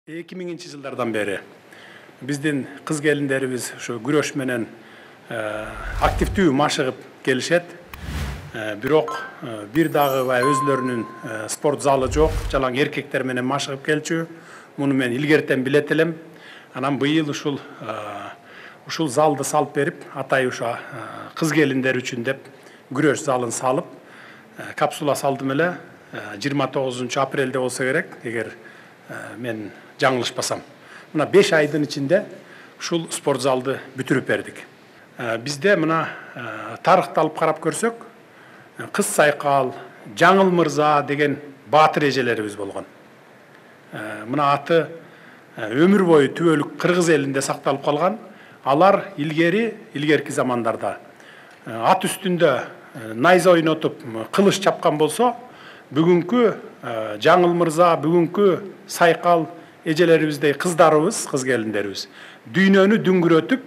2000-жылдардан бери биздин кыз келиндерибиз ошо күрөш менен активдүү машыгып келишет. Бирок бир дагы өзлөрүнүн спорт залы жок, жалаң эркектер менен машыгып келчү. Муну мен илгертен билет элем. Анан быйыл ушул залды салып берип, атай ошо кыз келиндер үчүн деп күрөш залын салып, капсула салдым эле. 29 апрелде болсо керек, эгер мен жаңылышпасам. Мына 5 айдын ичинде ушул спорт залды бүтүрүп бердик. Бизде мына тарыхты алып карап көрсөк, Кыз Сайкал, Жаңыл Мырза деген баатыр эжелерибиз болгон. Мына аты өмүр бою түбөлүк кыргыз элинде сакталып калган. Алар илгерки замандарда ат үстүндө найза ойнотуп кылыч чапкан болсо, бүгүнкү Жаңыл Мырза, бүгүнкү Сайкал эжелерибиздей кыздарыбыз, кыз келиндерибиз дүйнөнү дүңгүрөтүп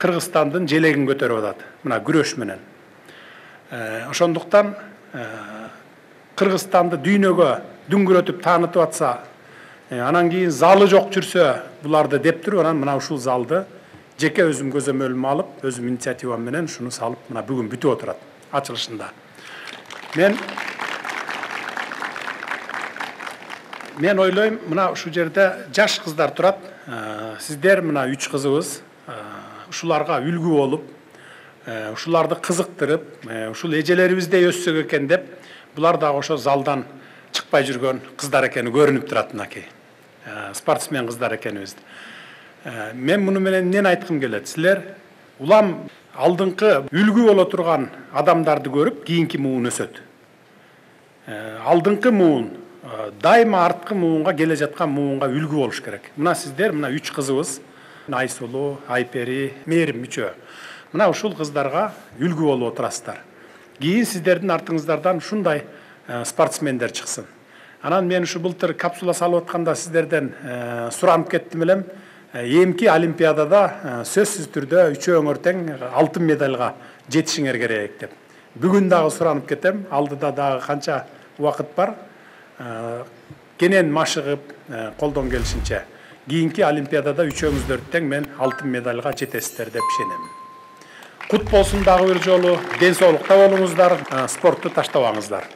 Кыргызстандын желегин көтөрүп атат. Мына күрөш менен. Ошондуктан Кыргызстанды дүйнөгө дүңгүрөтүп таанытып атса, анан кийин залы жок жүрсө, буларды деп туруп, анан мына ушул залды жеке өзүм көзөмөлүмө алып, өзүм инициативам менен шуну салып, мына бүгүн бүтүп отурат ачылышында. Мен ойлойм, мына ушул жерде жаш кыздар турат. Сиздер мына 3 кызыбыз, ушуларга үлгү болуп, ушуларды кызыктырып, ушул эжелерибиздей өссөк экен деп, булар дагы ошо залдан чыкпай жүргөн кыздар экени көрүнүп турат мынакей. Спортсмен кыздар экенибиз. Мен муну менен эмнени айткым келет? Силер улам алдыңкы үлгү боло турган адамдарды көрүп, кийинки муун өсөт. Алдыңкы муун дайыма арткы муунга, келе жаткан муунга үлгү болуш керек. Мына сиздер, мына 3 кызыбыз, Айсулу, Айпери, Мээрим үчөө. Мына ушул кыздарга үлгү болуп отурасыздар. Кийин сиздердин артыңыздардан ушундай спортсмендер чыксын. Анан мен ушу былтыр капсула салып атканда сиздерден суранып кеттим элем. Эмки олимпиадада сөзсүз түрдө үчөөңөр тең алтын медальга жетишиңер керек деп. Бүгүн дагы суранып кетем. Алдыда дагы канча убакыт бар. Кенен машыгып, колдон келишинче кийинки олимпиадада үчөөңүздөр тең мен алтын медальга жетесиздер деп ишенем. Кут болсун дагы бир жолу, ден соолукта болуңуздар, спортту таштабаңыздар.